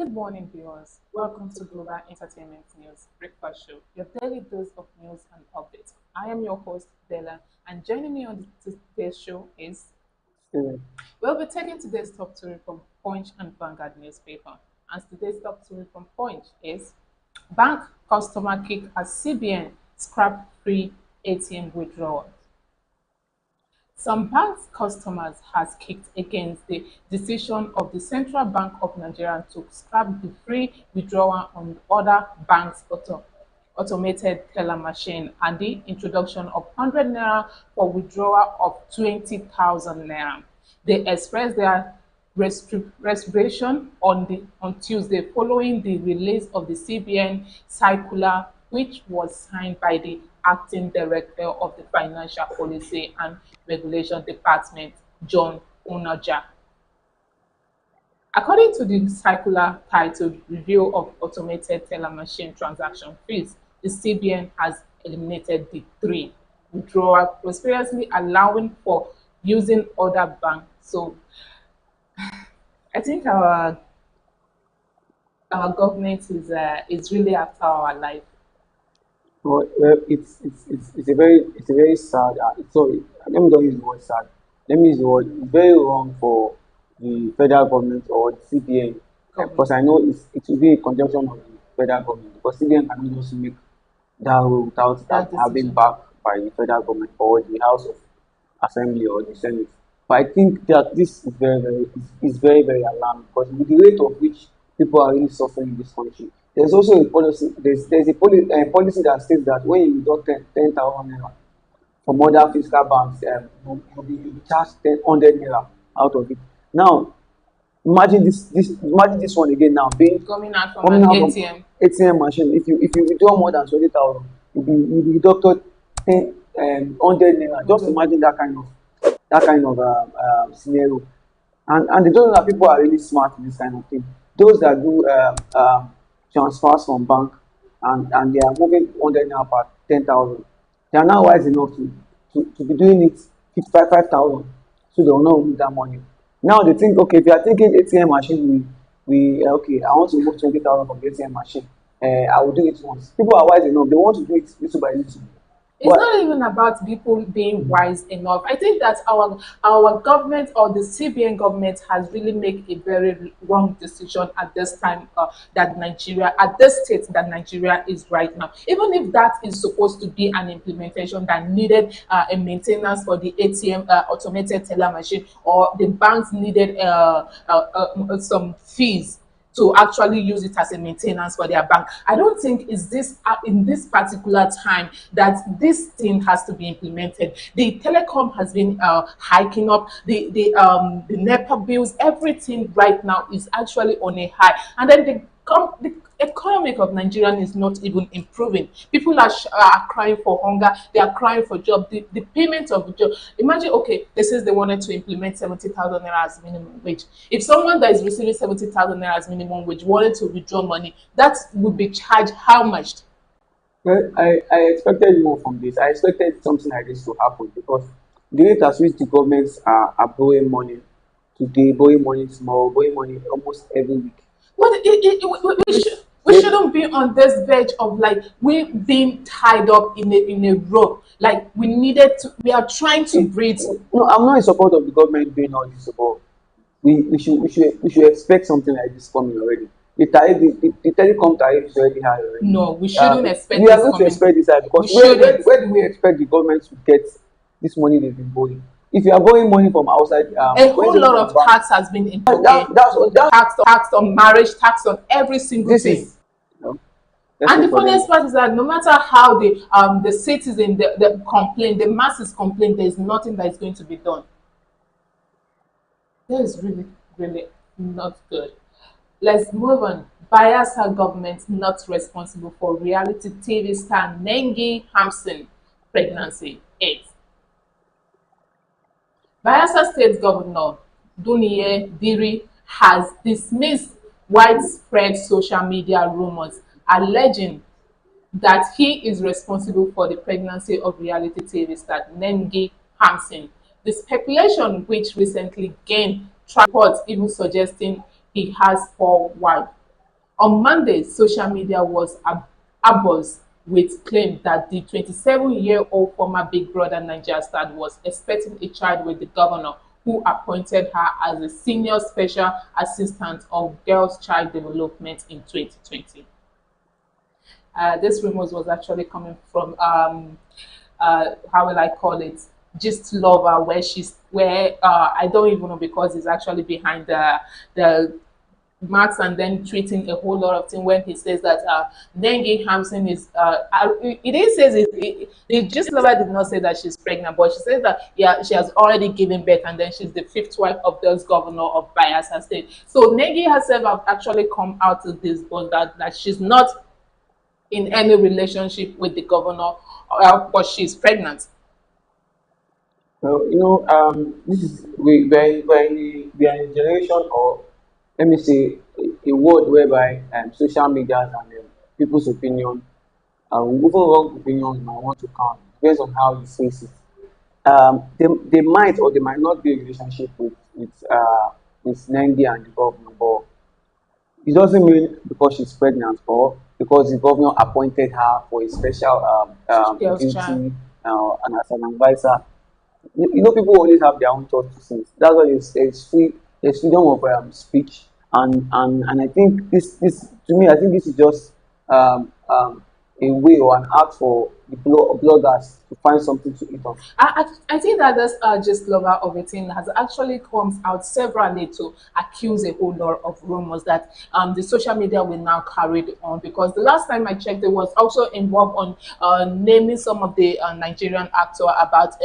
Good morning, viewers. Welcome to Global Entertainment News Breakfast Show, your daily dose of news and updates. I am your host, Bella, and joining me on today's show is Mm. we'll be taking today's top story from Punch and Vanguard newspaper. And today's top story from Punch is Bank customer kick as CBN scrap free ATM withdrawal. Some banks' customers has kicked against the decision of the Central Bank of Nigeria to scrap the free withdrawal on other banks' automated teller machine and the introduction of 100 naira for withdrawal of 20,000 naira. They expressed their reservation on Tuesday following the release of the CBN circular, which was signed by the acting director of the Financial Policy and Regulation Department, John Onaja. According to the circular titled Review of Automated Teller Machine Transaction Fees, the CBN has eliminated the three withdrawal, prosperously allowing for using other banks. So I think our government is really after our life. It's a very sad. Sorry, let me not use the word sad. Let me use the word. It's very wrong for the federal government or the CBN, Government. because I know it will be a conjunction of the federal government, because CBN cannot just make that rule without That having decision. backed by the federal government or the House of Assembly or the Senate. But I think that this is very alarming, because with the rate of which people are really suffering in this country, there's also a policy. There's a policy that says that when you withdraw 10,000 naira from other fiscal banks, you'll be charged 100 naira out of it. Now, imagine this one again now being Coming out from coming an out from ATM. ATM machine. If you withdraw more than 20,000, you'll be deducted 100 naira. Just imagine that kind of scenario. And they don't know that people are really smart in this kind of thing. Those that do transfers from bank, and they are moving 100 naira per 10,000, they are now wise enough to be doing it 5,000, so they will not move that money. Now they think, okay, if you are taking ATM machine, we okay, I want to move 20,000 from the ATM machine. I will do it once. People are wise enough; they want to do it little by little. It's But not even about people being wise enough. I think that our government or the CBN government has really made a very wrong decision at this time that Nigeria, at this state that Nigeria is right now. Even if that is supposed to be an implementation that needed a maintenance for the ATM automated teller machine, or the banks needed some fees to actually use it as a maintenance for their bank. I don't think is this in this particular time that this thing has to be implemented. The telecom has been hiking up, the NEPA bills, everything right now is actually on a high, and then the economic of Nigeria is not even improving. People are crying for hunger. They are crying for job. The payment of the job. Imagine, okay, they says they wanted to implement 70,000 naira as minimum wage. If someone that is receiving 70,000 naira as minimum wage wanted to withdraw money, that would be charged how much? well, I expected more from this. I expected something like this to happen, because the rate at which the governments are borrowing money today, borrowing money tomorrow, borrowing money almost every week. But we They, shouldn't be on this verge of like we being tied up in a rope. Like we are trying to breathe. no, I'm not in support of the government doing all this, but we should expect something like this coming already. The telecom tariff is already high already. No, we shouldn't expect We are this going to coming. expect this high, We because shouldn't. where do we expect the government to get this money they've been borrowing? If you are borrowing money from outside, A when whole is it lot from of bank? tax has been That, okay. that's that. Tax on marriage, tax on every single This thing. is, let's And wait the for them. funniest part is that no matter how the citizen the complain, the masses complain, there is nothing that is going to be done. That is really, really not good. Let's move on. Bayelsa government not responsible for reality TV star Nengi Hampson pregnancy 8. Bayelsa State Governor Duniye Diri has dismissed widespread social media rumors alleging that he is responsible for the pregnancy of reality TV star Nengi Hampson. The speculation, which recently gained traction, reports even suggesting he has four wives. On Monday, social media was abuzz with claims that the 27-year-old former Big Brother Nigeria star was expecting a child with the governor, who appointed her as a senior special assistant of girls' child development in 2020. This rumors was actually coming from how will I call it? Gist lover, where I don't even know because he's actually behind the Max and then tweeting a whole lot of things when he says that Nengi Hampson is. He didn't say the gist lover did not say that she's pregnant, but she says that yeah, she has already given birth and then she's the fifth wife of the governor of Bayelsa State. So Nengi herself have actually come out to this, that she's not in any relationship with the governor, but she's pregnant. Well, this is we are in a generation, or let me say, a world whereby social media and people's opinion, even wrong opinions might want to count based on how you face it. They might or they might not be in a relationship with Nengi and the governor, but it doesn't mean because she's pregnant or because the governor appointed her for a special Girls' child. duty and as an advisor. People always have their own thoughts to say. That's why there's freedom of speech, and I think this to me, I think this is just a way or an act for the bloggers to find something to eat on. I think that this just lover of a thing has actually comes out severally to accuse a whole lot of rumors that the social media will now carry on, because the last time I checked, it was also involved on naming some of the Nigerian actor about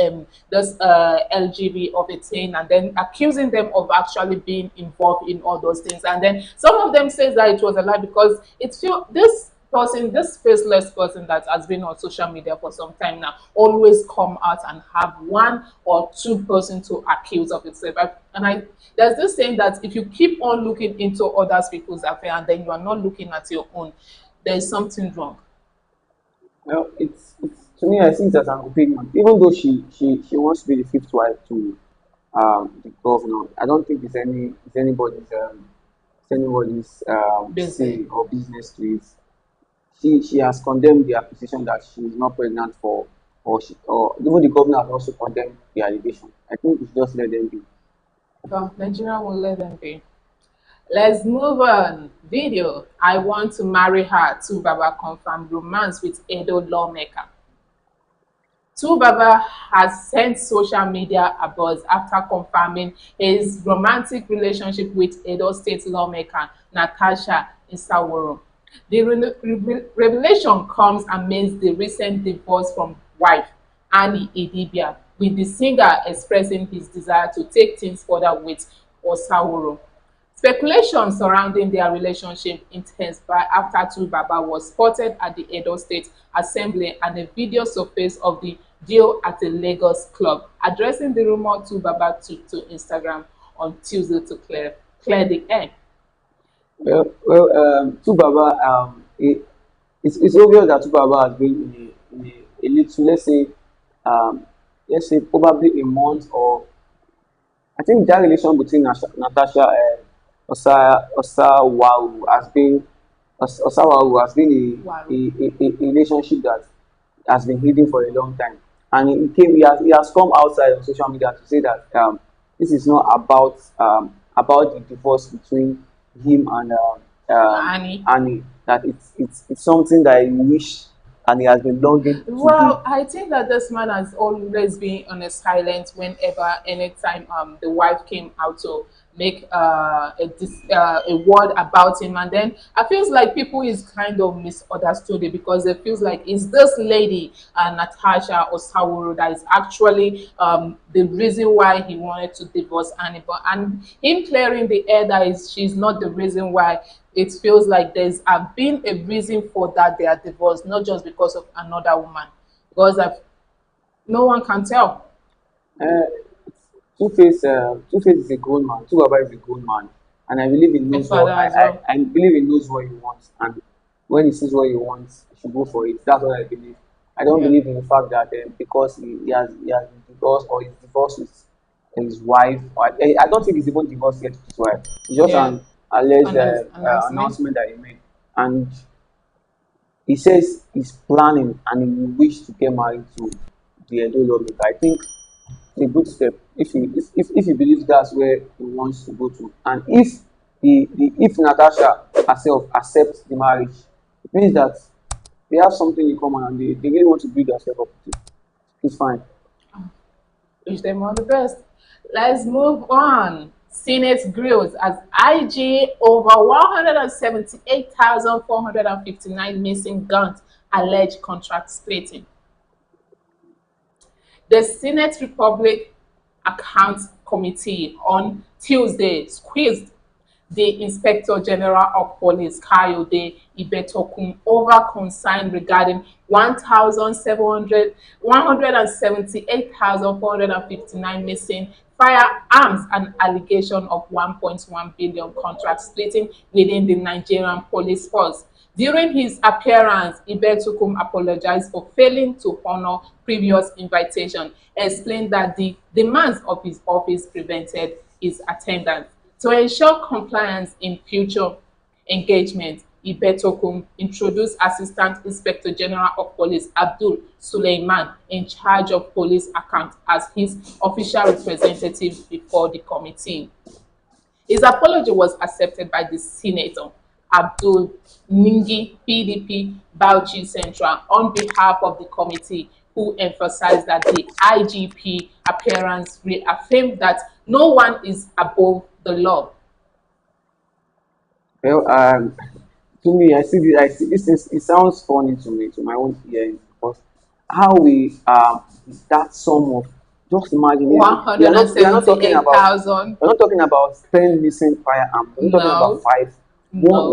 this LGB of a thing, and then accusing them of actually being involved in all those things, and then some of them says that it was a lie because it's feel this person, this faceless person that has been on social media for some time now, always come out and have one or two person to accuse of itself. There's this saying that if you keep on looking into other people's affair and then you are not looking at your own, there is something wrong. Well, it's to me, I think that's an opinion. Even though she wants to be the fifth wife to the governor, I don't think it's anybody's Busy. say or business to it. She has condemned the accusation that she is not pregnant for, or even the governor has also condemned the allegation. I think we should just let them be. Well, Nigeria will let them be. Let's move on. Video. I want to marry her. To Baba confirmed romance with Edo lawmaker. Tu Baba has sent social media abuzz after confirming his romantic relationship with Edo State lawmaker Natasha Isaworo. The revelation comes amidst the recent divorce from wife Annie Idibia, with the singer expressing his desire to take things further with Osaworo. Speculation surrounding their relationship intensified after Tu Baba was spotted at the Edo State Assembly, and a video surfaced of the duo at a Lagos club. Addressing the rumor, Tu Baba took to Instagram on Tuesday to clear the air. Tubaba, it's obvious that Tubaba has been in a little, let's say probably a month, or I think that relation between Natasha and Osawaru has been Wow. a relationship that has been hidden for a long time, and he has come outside on social media to say that this is not about the divorce between him and Annie. Annie, that it's something that he wish and he has been longing to do. Well, I think that this man has always been on a silent whenever, anytime the wife came out to make a word about him, and then I feels like people is kind of misunderstood it because it feels like it's this lady Natasha Osawuru that is actually the reason why he wanted to divorce Annie, and him clearing the air that is she's not the reason why. It feels like there's been a reason for that they are divorced, not just because of another woman. Because no one can tell. Uh, Two-Face is a grown man. Two is a grown man, and I believe he My knows father what as well. I believe he knows what he wants, and when he sees what he wants, he should go for it. That's what I believe. I don't Yeah. believe in the fact that because he has been divorced or he's divorced with his wife. I don't think he's even divorced yet with his wife. It's just Yeah. an alleged Announcement. announcement that he made. and he says he's planning and he wish to get married to the Edo lawmaker. I think it's a good step if he believes that's where he wants to go to, and if Natasha herself accepts the marriage, it means that they have something in common and they really want to build themselves up with it. It's fine. Wish them all the best. Let's move on. Senate grills as IG over 178,459 missing guns, alleged contract splitting. The Senate Republic Accounts Committee on Tuesday squeezed the Inspector General of Police, Kayode Ibetokun, over concern regarding 178,459 missing firearms and allegation of 1.1 billion contract splitting within the Nigerian police force. During his appearance, Ibetokun apologized for failing to honor previous invitation, explained that the demands of his office prevented his attendance. To ensure compliance in future engagement, Ibetokun introduced Assistant Inspector General of Police Abdul Suleiman in charge of police accounts as his official representative before the committee. His apology was accepted by the Senator Abdul Ningi, PDP, Bauchi Central, on behalf of the committee, who emphasized that the IGP appearance reaffirmed that no one is above the law. Well, to me, I see this is it sounds funny to me, to my own ears, because how we that sum of just imagine we are not talking about 10 missing firearms, we're not talking about No, five, no,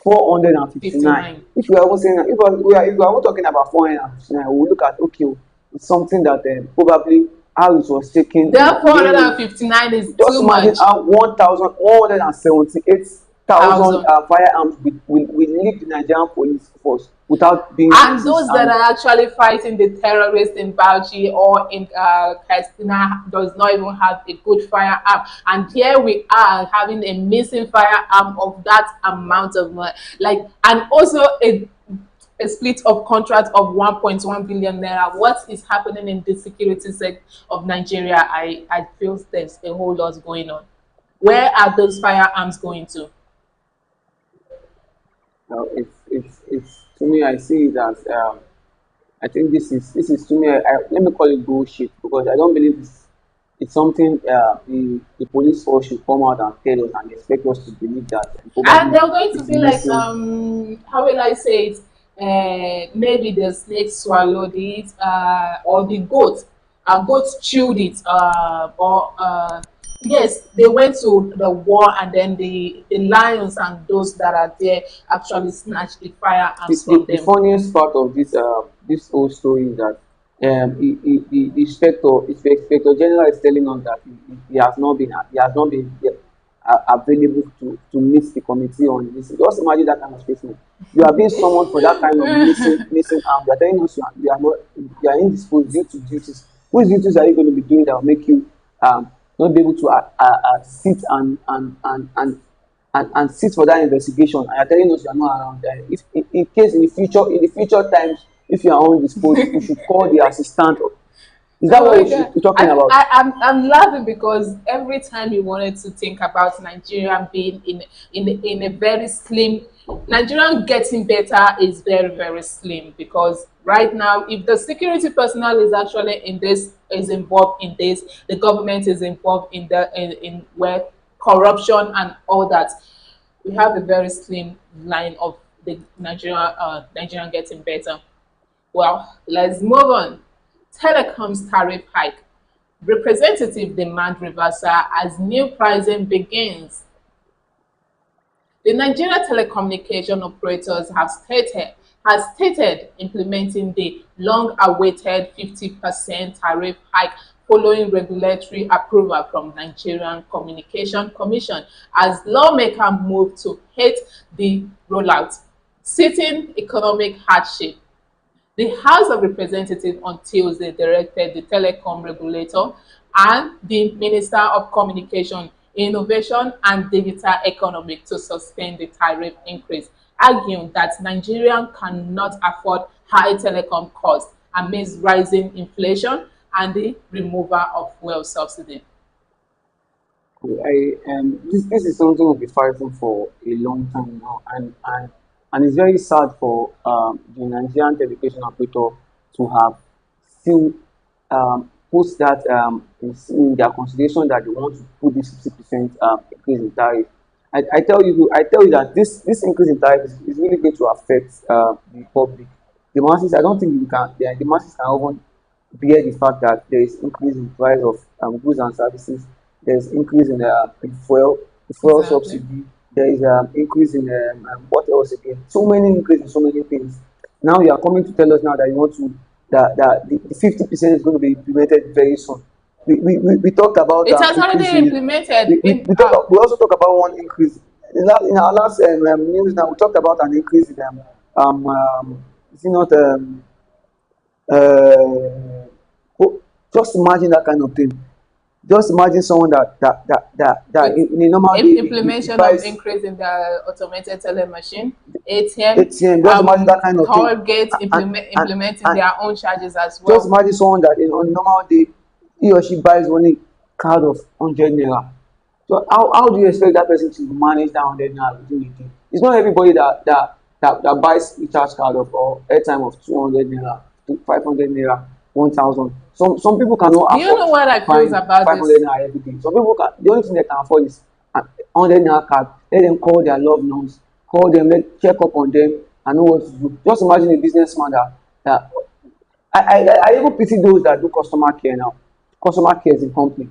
178,459. 59. If we are even saying if we are talking about 459, we will look at okay, it's something that probably how it was taken. That 459 is Just too imagine much. how 178,000 Thousand. firearms will leave the Nigerian police force without being And seized. those that are actually fighting the terrorists in Bauchi or in Katsina does not even have a good firearm. And here we are having a missing firearm of that amount of money. And also a split of contract of 1.1 billion naira. What is happening in the security sector of Nigeria? I feel there's a whole lot going on. Where are those firearms going to? It's to me. I see it as I think this is to me. Let me call it bullshit because I don't believe it's something the police force should come out and tell us and expect us to believe that. And Probably they're going to it's be like, missing. how will I say it? Maybe the snake swallowed it, or the goats chewed it, or yes, they went to the war, and then the lions and those that are there actually snatched the firearms from The them. funniest part of this whole story is that the inspector general is telling us that he has not been available to meet the committee on this. Just imagine that kind of statement. You are being summoned for that kind of missing arm. You are telling us you are indisposed due to duties. Which duties are you going to be doing that will make you not be able to sit and sit for that investigation, and you're telling us you are not around there. If in case in the future times, if you are undisposed, you should call the assistant. Is that Oh what my we God. should be talking I, about? I, I'm, I'm laughing because every time you wanted to think about Nigeria being in a very slim, Nigerian getting better is very, very slim, because right now, if the security personnel is actually is involved in this, the government is involved in where corruption and all that, we have a very slim line of the Nigerian getting better. Well, let's move on. Telecoms tariff hike. Representative demand reversal as new pricing begins. The Nigeria Telecommunication Operators has stated implementing the long-awaited 50% tariff hike following regulatory approval from Nigerian Communication Commission as lawmakers move to hit the rollout, citing economic hardship. The House of Representatives on Tuesday directed the telecom regulator and the Minister of Communication innovation, and digital economy to sustain the tariff increase, arguing that Nigerians cannot afford high telecom costs amidst rising inflation and the removal of fuel subsidy. This is something we'll be fighting for a long time now, and it's very sad for the Nigerian telecommunication operator to have still put that in their consideration that they want to put this 50% increase in tariff. I tell you that this increase in tariff is really going to affect the public. The masses, I don't think we can. The masses can even bear the fact that there is increase in price of goods and services. There is increase in fuel, the fuel Exactly. subsidy. There is increase in what else again? So many increase in so many things. Now you are coming to tell us now that you want to that the 50% is going to be implemented very soon. We talked about It has increase already in implemented in we also talk about one increase in our last news. Now we talked about an increase in is it not uh, just imagine that kind of thing. Just imagine someone that with in a normal day he implementation of buys increase in the automated teller machine, ATM, ATM. Just imagine that kind of thing, toll gate and and implementing and their own charges as just well. imagine someone that in on a normal day he or she buys only card of 100 naira. So how do you expect that person to manage that 100 naira within a day? It's not everybody that buys recharge card of or airtime of 200 naira, to 500 naira, 1,000. Some people cannot Do you know afford what I feel buying about five hundred this? naira every day. Some people can, the only thing they can afford is an 100 naira card. Let them call their loved ones, call them, let check up on them, and know what to do. Just imagine a businessman that I even pity those that do customer care now. Customer care is in company.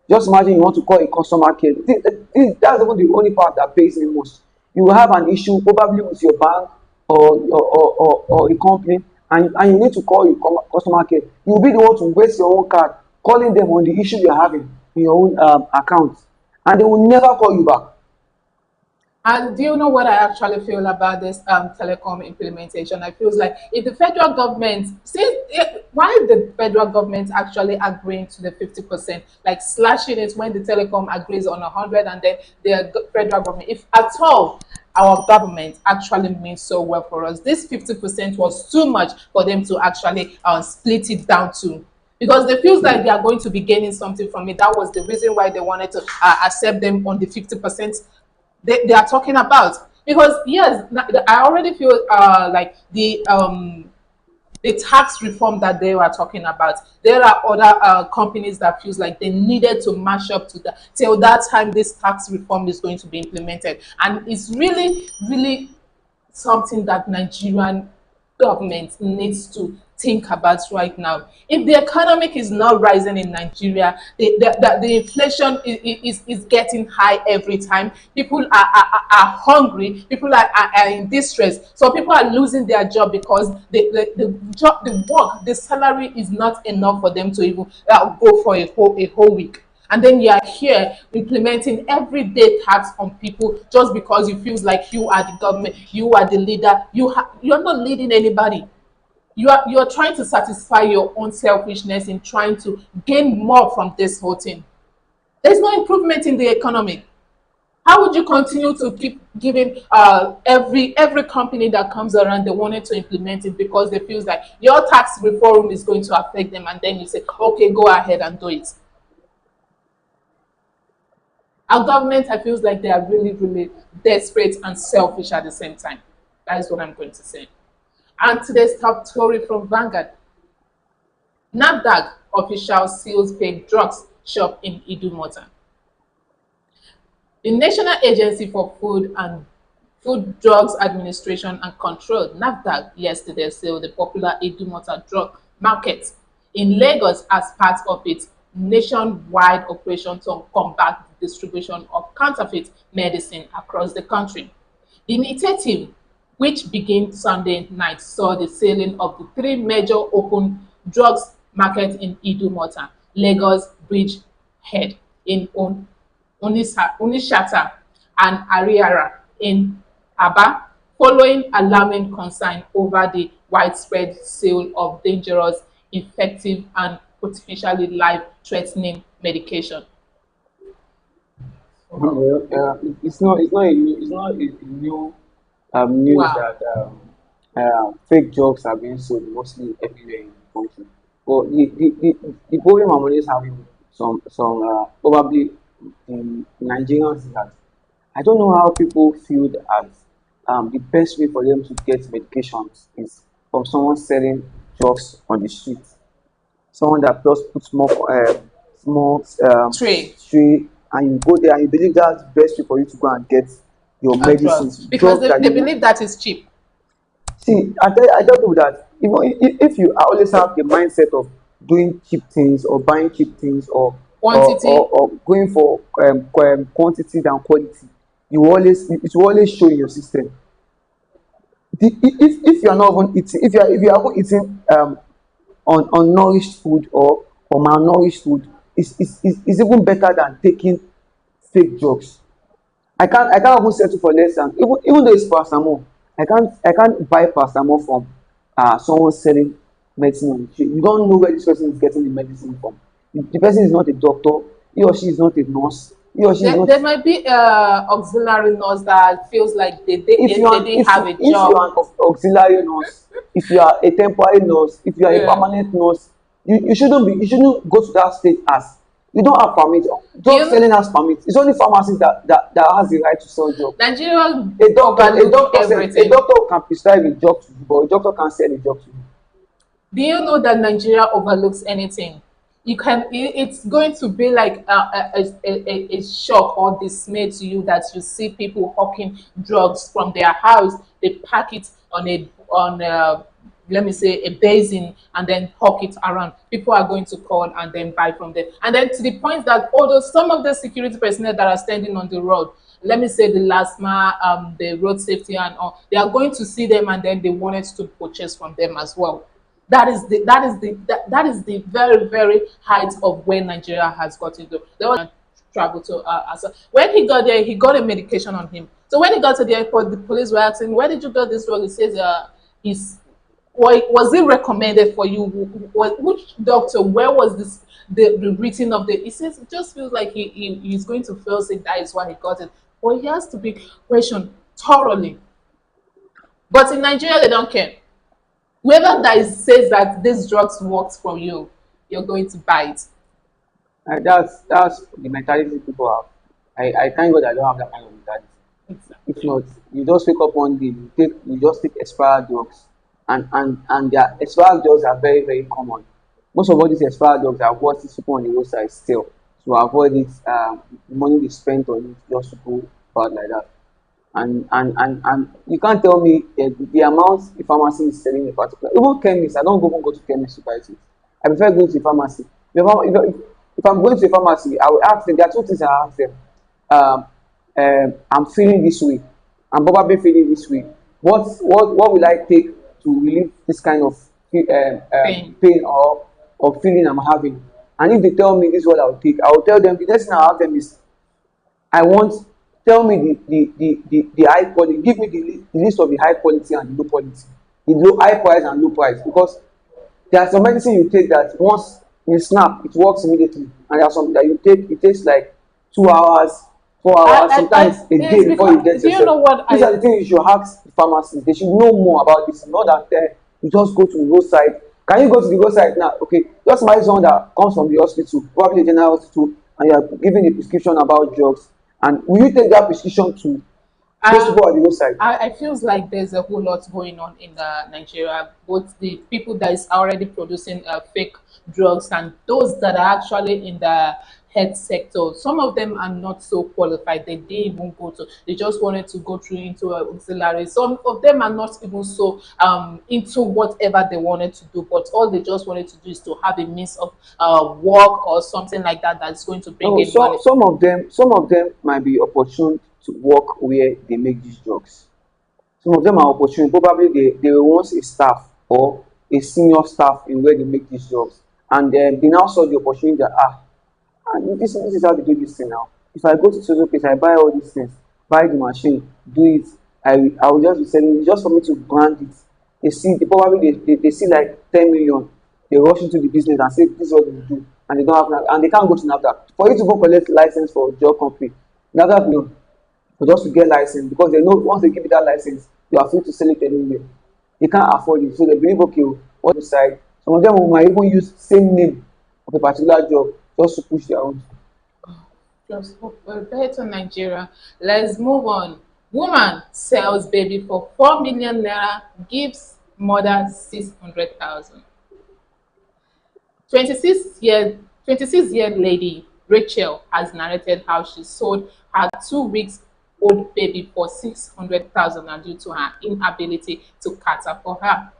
Just imagine you want to call a customer care. That's even the only part that pays me most. You will have an issue probably with your bank or a company, and you need to call your customer care. You will be the one to waste your own card calling them on the issue you're having in your own account, and they will never call you back. And do you know what I actually feel about this telecom implementation? I feel like if the federal government, why the federal government actually agreeing to the 50%, like slashing it when the telecom agrees on 100 and then the federal government, if at all our government actually means so well for us, this 50% was too much for them to actually split it down to, because they feel like they are going to be gaining something from it. That was the reason why they wanted to accept them on the 50% they are talking about. Because yes, I already feel like the tax reform that they were talking about, there are other companies that feels like they needed to mash up to that till that time this tax reform is going to be implemented, and it's really something that Nigerian government needs to think about right now. If the economic is not rising in Nigeria, the inflation is getting high every time. People are hungry. People are in distress. So people are losing their job because the job, the work, the salary is not enough for them to even go for a whole week, and then you are here implementing everyday tax on people just because you feel like you are the government, you are the leader, you're not leading anybody. You're trying to satisfy your own selfishness in trying to gain more from this whole thing. There's no improvement in the economy. How would you continue to keep giving every company that comes around, they wanted to implement it because they feel like your tax reform is going to affect them, and then you say okay, go ahead and do it. Our government, I feel like they are really desperate and selfish at the same time. That is what I'm going to say. And today's top story from Vanguard: NAFDAC official seals fake drugs shop in Idumota. The National Agency for Food Drugs Administration and Control, NAFDAC, yesterday sealed the popular Idumota drug market in Lagos as part of its nationwide operation to combat the distribution of counterfeit medicine across the country. The initiative, which began Sunday night, saw the selling of the three major open drugs markets in Idumota, Lagos, Bridgehead in Onitsha, and Ariara in Aba, following alarming concern over the widespread sale of dangerous, effective, and potentially life-threatening medication. Wow. It's not a new news Wow. that fake drugs are being sold mostly everywhere in the country. But the problem I'm always having some probably in Nigerians is that I don't know how people feel that the best way for them to get medications is from someone selling drugs on the street, someone that just puts small Three. tray, and you go there and you believe that's the best way for you to go and get your medicines, Drugs because drugs they, that they you know. believe that is cheap. See, I tell people that even if you always have the mindset of doing cheap things or buying cheap things Quantity. or going for quantity than quality, it will always show in your system. If you are not even eating, if you are even eating unnourished food or malnourished food, is even better than taking fake drugs. I can't even settle for less than, even though it's paracetamol. I can't buy paracetamol from someone selling medicine on the street. You don't know where this person is getting the medicine from. The person is not a doctor. He or she is not a nurse. He or she is There, not. there might be auxiliary nurse that feels like If you they are didn't have a if you are job. an auxiliary nurse, if you are a temporary nurse, if you are a Yeah. permanent nurse, you shouldn't go to that stage as you don't have permit. Do Drug you selling has permit. It's only pharmacies that has the right to sell drugs. Nigeria A overlook doctor said a everything. doctor can prescribe a drug to you, but a doctor can't sell a drug to you. Do you know that Nigeria overlooks anything? It's going to be like a shock or dismay to you that you see people hawking drugs from their house. They pack it on let me say a basin and then hawk it around. People are going to call and then buy from them. And then to the point that although some of the security personnel that are standing on the road, let me say the LASMA, the road safety and all, they are going to see them and then they wanted to purchase from them as well. That is the very height of where Nigeria has gotten to. There was travel to when he got there, he got a medication on him. So when he got to the airport, the police were asking, "Where did you get this drug?" He says, "He's was it recommended for you? Which doctor? Where was this the written of the?" He says it just feels like he's going to feel sick. That is why he got it. But he has to be questioned thoroughly. But in Nigeria, they don't care. Whoever that says that this drugs works for you, you're going to buy it. That's the mentality people have. I thank God I don't have that kind of mentality. If Exactly. not, you just wake up one day, you just take expired drugs, and their expired drugs are very common. Most of all these expired drugs are what these people on the roadside still to avoid it, the money they spent on it just to go bad like that. And you can't tell me the amount the pharmacy is selling a particular, even chemist. I don't even go to chemist to buy it. I prefer going to the pharmacy. If I'm going to the pharmacy, I will ask them. There are two things I ask them. um, I'm feeling this way. I'm probably feeling this way. What will I take to relieve this kind of Pain. pain or feeling I'm having? And if they tell me this is what I'll take, I will tell them the next thing I'll ask them is I want tell me the high quality, give me the list of the high quality and the low quality, the low high price and low price, because there are some medicine you take that once you snap it works immediately, and there are some that you take it takes like 2 hours, 4 hours, sometimes a It's day before you because get do you yourself. know what These are I the things you should ask the pharmacist. They should know more about this, not that you just go to the roadside. Can you go to the roadside now? Okay, just imagine someone that comes from the hospital, probably a general hospital, and you are given a prescription about drugs, and will you take that prescription to those uh, people at the roadside? I feels like there's a whole lot going on in Nigeria. Both the people that is already producing fake drugs and those that are actually in the health sector. Some of them are not so qualified. They didn't even go to. They just wanted to go through into auxiliary. Some of them are not even so into whatever they wanted to do. But all they just wanted to do is to have a means of work or something like that that's going to bring No, in money. some of them might be opportune to work where they make these drugs. Some of them are opportune. Probably they were once a staff or a senior staff in where they make these drugs, and they now saw the opportunity that this is how they do this thing now. If I go to social place, I buy all these things, buy the machine, do it. I will just be selling it just for me to brand it. They see like 10 million. They rush into the business and say this is what they do, and they don't have and they can't go to NAFDAC. For you to go collect license for a drug company, Another loan for just to get license because they know once they give you that license, you are free to sell it anywhere. They can't afford it, so they believe okay, oh, what decide. Some of them might even use same name of a particular job just to push their own. Just hope for a better Nigeria. Let's move on. Woman sells baby for 4 million naira, gives mother 600,000. 26-year lady Rachel has narrated how she sold her 2 weeks old baby for 600,000 due to her inability to cater for her.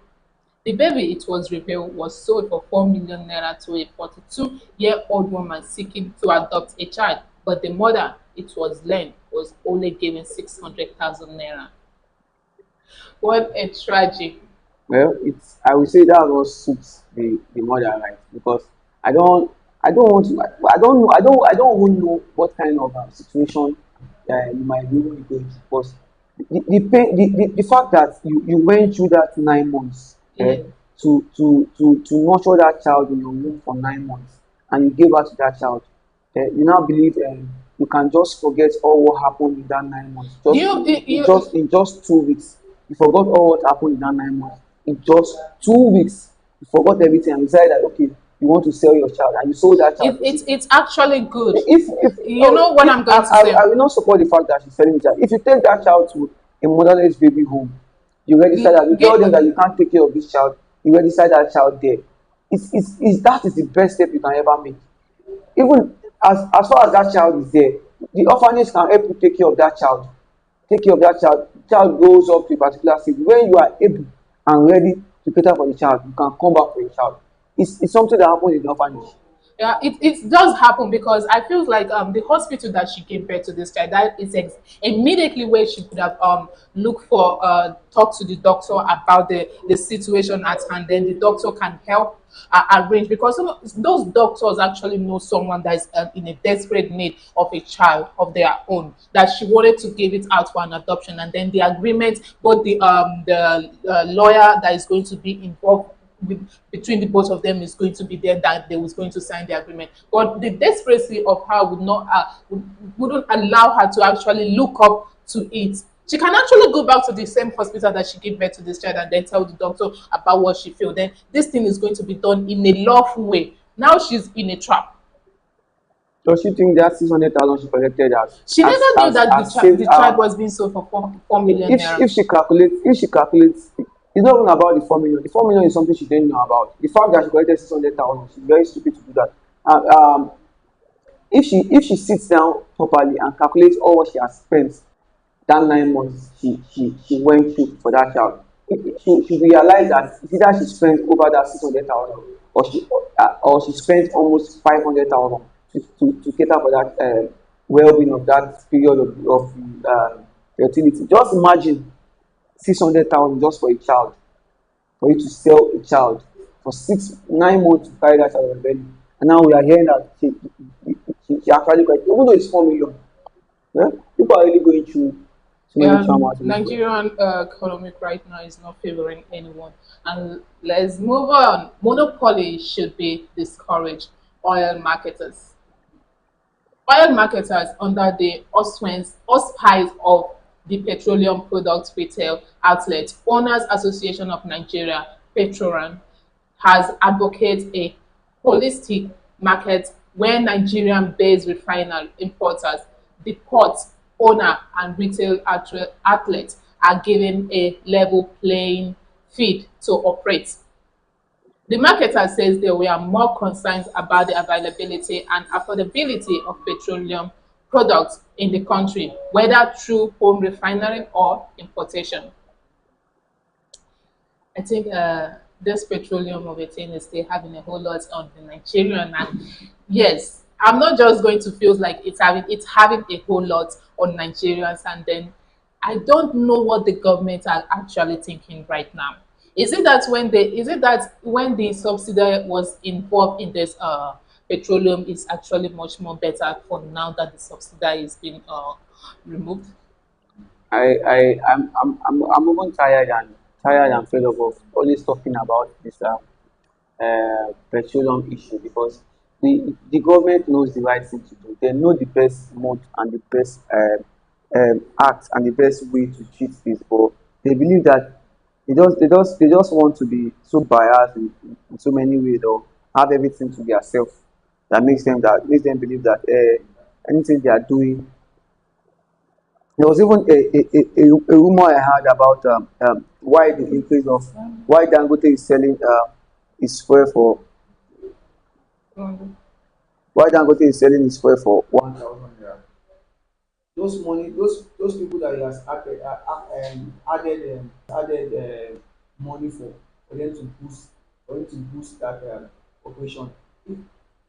The baby, it was revealed, was sold for 4 million naira to a 42-year-old woman seeking to adopt a child, but the mother, it was learned, was only given 600,000 naira. What a tragic. Well, it's I will say that was suits the mother right because I don't I don't want to I don't even know what kind of situation you might be even going through because the pain the fact that you went through that 9 months Yeah. to nurture that child in your womb for 9 months and you gave birth to that child you now believe you can just forget all what happened in that 9 months just in just 2 weeks you forgot all what happened in that 9 months in just 2 weeks you forgot everything and decided that okay you want to sell your child and you sold that child for it's actually good. if You oh know what if I'm going to say? I will not support the fact that she's selling the child if you take that child to a motherless baby home you register that you tell them that you can't take care of this child you register that child there it's that is the best step you can ever make even as far as that child is there the orphanage can help you take care of that child child grows up to a particular stage when you are able and ready to cater for the child you can come back for the child it's something that happens in the orphanage. Yeah, it does happen because I feel like the hospital that she gave birth to this child, that is immediately where she could have look for talk to the doctor about the situation at hand. Then the doctor can help arrange because those doctors actually know someone that is in a desperate need of a child of their own that she wanted to give it out for an adoption, and then the agreement, both the lawyer that is going to be involved between the both of them is going to be there that they was going to sign the agreement. But the desperation of her would not wouldn't allow her to actually look up to it. She can actually go back to the same hospital that she gave birth to this child and then tell the doctor about what she feels. Then this thing is going to be done in a lawful way. Now she's in a trap. Does she think that 600,000 she collected She never knew that has saved the child her? was being sold for 4 million naira. If she calculates, it's not even about the 4 million. The 4 million is something she didn't know about. The fact that she collected 600,000, she's very stupid to do that. And if she sits down properly and calculates all what she has spent that 9 months she went through for that child, she realize that it's either she spent over that 600,000 or she spent almost 500,000 to cater for that well-being of that period of fertility. Just imagine 600,000 just for a child, for you to sell a child for 9 months to carry that child on belly. And now we are hearing that she actually got, even though it's 4 million, yeah, people are really going through so many Yeah, traumas in this world. Nigerian economic right now is not favoring anyone. And let's move on. Monopoly should be discouraged. Oil marketers. Oil marketers under the auspice of the Petroleum Products Retail Outlet Owners Association of Nigeria, Petroran, has advocated a holistic market where Nigerian-based refinery importers, the port owner and retail outlets are given a level playing field to operate. The marketer says they were more concerned about the availability and affordability of petroleum products in the country, whether through home refinery or importation. I think this petroleum of a thing is still having a whole lot on the Nigerian, and yes, I'm not just going to feel like it's having a whole lot on Nigerians, and then I don't know what the government are actually thinking right now. Is it that when the subsidy was involved in this petroleum is actually much more better for now that the subsidy is being removed? I'm even tired and fed up of always talking about this petroleum issue because the government knows the right thing to do. They know the best mode and the best act and the best way to treat this, but they believe that they just want to be so biased in so many ways, or have everything to themselves, that makes them believe that anything they are doing. There was even a rumor I heard about why the increase of why Dangote is selling his fuel for Mm. why Dangote is selling his fuel for 1,000 naira. Those money, those people that he has added money for them to boost that operation. If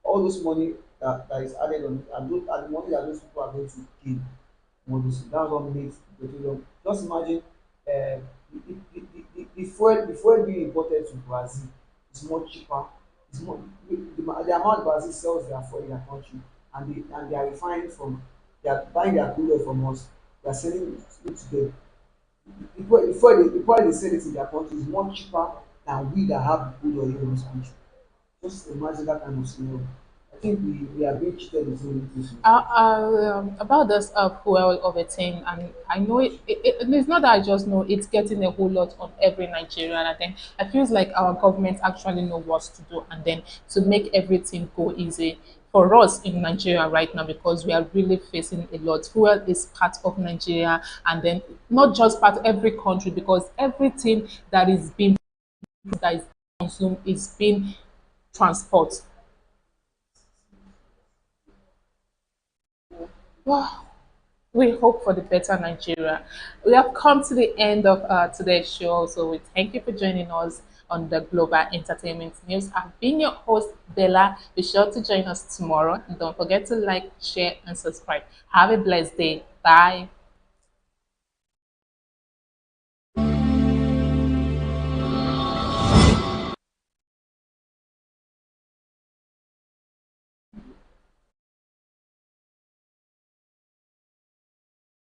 all those money that is added on, and the money that those people are going to gain, models. That's what makes petroleum. Just imagine the fuel being imported to Brazil is more cheaper. It's more the amount Brazil sells their fuel in their country, and they are refining from they are buying their crude oil from us. They are selling it to them. The fuel they sell it in their country is more cheaper than we that have the crude oil in this country. Just imagine that kind of scenario. I think we are being cheated in so many places. About this fuel of a thing, and I know it's not that I just know it's getting a whole lot on every Nigerian, and then I feels like our government actually know what to do, and then to make everything go easy for us in Nigeria right now, because we are really facing a lot. Fuel is part of Nigeria, and then not just part of every country, because everything that is consumed is being transport. Wow. We hope for the better Nigeria. We have come to the end of today's show, so we thank you for joining us on the Global Entertainment News. I've been your host, Bella. Be sure to join us tomorrow, and don't forget to like, share, and subscribe. Have a blessed day. Bye.